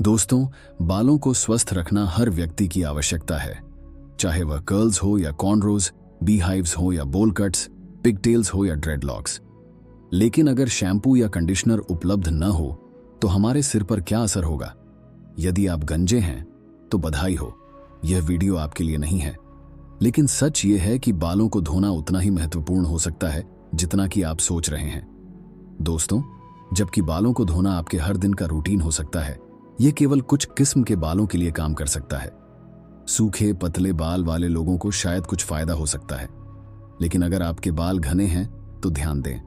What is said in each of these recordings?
दोस्तों, बालों को स्वस्थ रखना हर व्यक्ति की आवश्यकता है, चाहे वह कर्ल्स हो या कॉर्नरोज, बीहाइव्स हो या बोल कट्स, पिगटेल्स हो या ड्रेडलॉक्स। लेकिन अगर शैम्पू या कंडीशनर उपलब्ध न हो तो हमारे सिर पर क्या असर होगा? यदि आप गंजे हैं तो बधाई हो, यह वीडियो आपके लिए नहीं है। लेकिन सच ये है कि बालों को धोना उतना ही महत्वपूर्ण हो सकता है जितना कि आप सोच रहे हैं। दोस्तों, जबकि बालों को धोना आपके हर दिन का रूटीन हो सकता है, यह केवल कुछ किस्म के बालों के लिए काम कर सकता है। सूखे पतले बाल वाले लोगों को शायद कुछ फायदा हो सकता है, लेकिन अगर आपके बाल घने हैं तो ध्यान दें।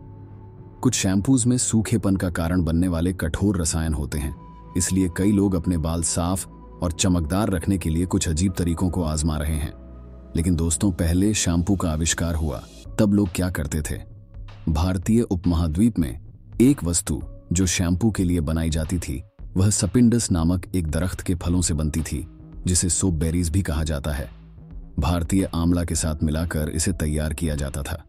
कुछ शैम्पूज में सूखेपन का कारण बनने वाले कठोर रसायन होते हैं, इसलिए कई लोग अपने बाल साफ और चमकदार रखने के लिए कुछ अजीब तरीकों को आजमा रहे हैं। लेकिन दोस्तों, पहले शैम्पू का आविष्कार हुआ तब लोग क्या करते थे? भारतीय उपमहाद्वीप में एक वस्तु जो शैम्पू के लिए बनाई जाती थी वह सपिंडस नामक एक दरख्त के फलों से बनती थी, जिसे सोप बेरीज भी कहा जाता है। भारतीय आंवला के साथ मिलाकर इसे तैयार किया जाता था।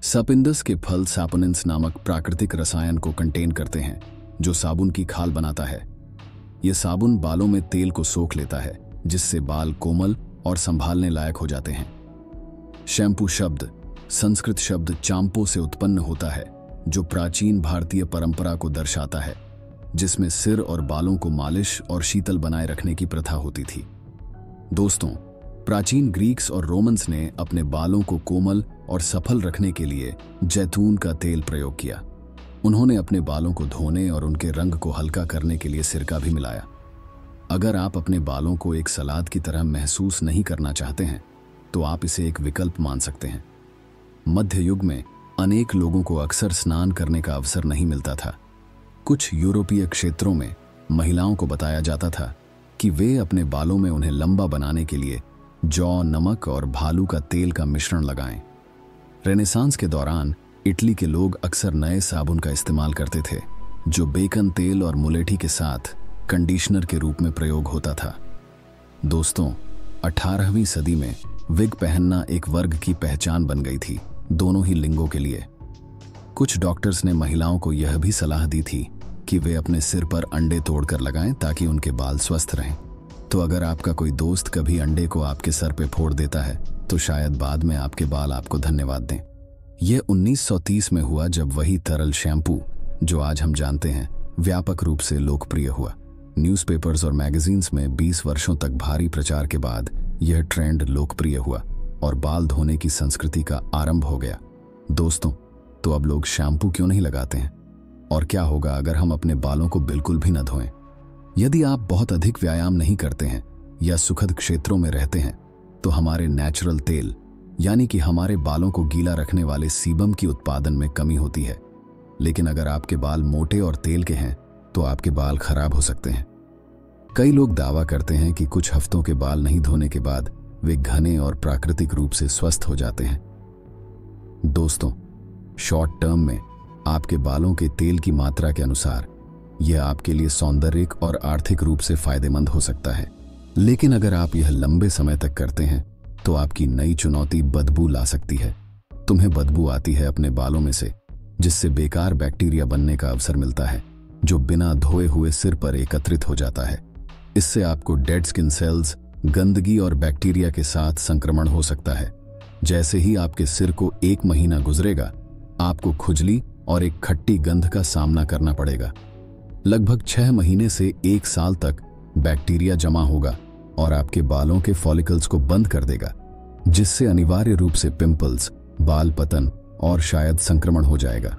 सपिंडस के फल सैपोनिन्स नामक प्राकृतिक रसायन को कंटेन करते हैं जो साबुन की खाल बनाता है। यह साबुन बालों में तेल को सोख लेता है, जिससे बाल कोमल और संभालने लायक हो जाते हैं। शैम्पू शब्द संस्कृत शब्द चांपो से उत्पन्न होता है, जो प्राचीन भारतीय परंपरा को दर्शाता है, जिसमें सिर और बालों को मालिश और शीतल बनाए रखने की प्रथा होती थी। दोस्तों, प्राचीन ग्रीक्स और रोमन्स ने अपने बालों को कोमल और सफल रखने के लिए जैतून का तेल प्रयोग किया। उन्होंने अपने बालों को धोने और उनके रंग को हल्का करने के लिए सिरका भी मिलाया। अगर आप अपने बालों को एक सलाद की तरह महसूस नहीं करना चाहते हैं तो आप इसे एक विकल्प मान सकते हैं। मध्य युग में अनेक लोगों को अक्सर स्नान करने का अवसर नहीं मिलता था। कुछ यूरोपीय क्षेत्रों में महिलाओं को बताया जाता था कि वे अपने बालों में उन्हें लंबा बनाने के लिए जौ, नमक और भालू का तेल का मिश्रण लगाएं। रेनेसांस के दौरान इटली के लोग अक्सर नए साबुन का इस्तेमाल करते थे, जो बेकन तेल और मुलेठी के साथ कंडीशनर के रूप में प्रयोग होता था। दोस्तों, 18वीं सदी में विग पहनना एक वर्ग की पहचान बन गई थी, दोनों ही लिंगों के लिए। कुछ डॉक्टर्स ने महिलाओं को यह भी सलाह दी थी कि वे अपने सिर पर अंडे तोड़कर लगाएं ताकि उनके बाल स्वस्थ रहें। तो अगर आपका कोई दोस्त कभी अंडे को आपके सर पे फोड़ देता है तो शायद बाद में आपके बाल आपको धन्यवाद दें। यह 1930 में हुआ जब वही तरल शैम्पू जो आज हम जानते हैं व्यापक रूप से लोकप्रिय हुआ। न्यूज़पेपर्स और मैगजीन्स में 20 वर्षों तक भारी प्रचार के बाद यह ट्रेंड लोकप्रिय हुआ और बाल धोने की संस्कृति का आरंभ हो गया। दोस्तों, तो अब लोग शैम्पू क्यों नहीं लगाते हैं? और क्या होगा अगर हम अपने बालों को बिल्कुल भी न धोएं? यदि आप बहुत अधिक व्यायाम नहीं करते हैं या सुखद क्षेत्रों में रहते हैं तो हमारे नेचुरल तेल यानी कि हमारे बालों को गीला रखने वाले सीबम की उत्पादन में कमी होती है। लेकिन अगर आपके बाल मोटे और तेल के हैं तो आपके बाल खराब हो सकते हैं। कई लोग दावा करते हैं कि कुछ हफ्तों के बाल नहीं धोने के बाद वे घने और प्राकृतिक रूप से स्वस्थ हो जाते हैं। दोस्तों, शॉर्ट टर्म में आपके बालों के तेल की मात्रा के अनुसार यह आपके लिए सौंदर्यिक और आर्थिक रूप से फायदेमंद हो सकता है। लेकिन अगर आप यह लंबे समय तक करते हैं तो आपकी नई चुनौती बदबू ला सकती है। तुम्हें बदबू आती है अपने बालों में से, जिससे बेकार बैक्टीरिया बनने का अवसर मिलता है, जो बिना धोए हुए सिर पर एकत्रित हो जाता है। इससे आपको डेड स्किन सेल्स, गंदगी और बैक्टीरिया के साथ संक्रमण हो सकता है। जैसे ही आपके सिर को 1 महीना गुजरेगा, आपको खुजली और एक खट्टी गंध का सामना करना पड़ेगा। लगभग 6 महीने से 1 साल तक बैक्टीरिया जमा होगा और आपके बालों के फॉलिकल्स को बंद कर देगा, जिससे अनिवार्य रूप से पिंपल्स, बाल पतन और शायद संक्रमण हो जाएगा।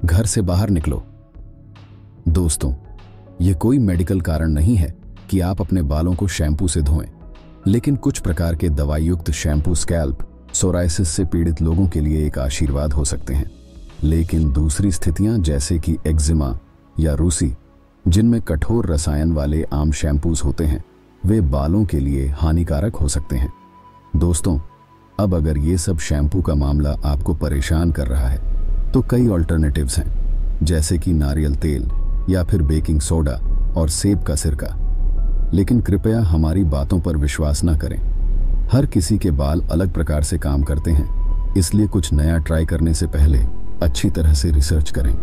घर से बाहर निकलो। दोस्तों, यह कोई मेडिकल कारण नहीं है कि आप अपने बालों को शैम्पू से धोएं, लेकिन कुछ प्रकार के दवाईयुक्त शैम्पू स्कैल्प सोराइसिस से पीड़ित लोगों के लिए एक आशीर्वाद हो सकते हैं। लेकिन दूसरी स्थितियां जैसे कि एक्जिमा या रूसी, जिनमें कठोर रसायन वाले आम शैम्पूज होते हैं, वे बालों के लिए हानिकारक हो सकते हैं। दोस्तों, अब अगर ये सब शैम्पू का मामला आपको परेशान कर रहा है तो कई ऑल्टरनेटिव्स हैं, जैसे कि नारियल तेल या फिर बेकिंग सोडा और सेब का सिरका। लेकिन कृपया हमारी बातों पर विश्वास न करें। हर किसी के बाल अलग प्रकार से काम करते हैं, इसलिए कुछ नया ट्राई करने से पहले अच्छी तरह से रिसर्च करें।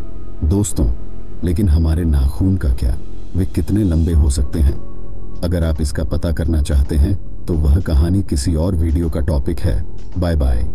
दोस्तों, लेकिन हमारे नाखून का क्या? वे कितने लंबे हो सकते हैं। अगर आप इसका पता करना चाहते हैं तो वह कहानी किसी और वीडियो का टॉपिक है। Bye bye.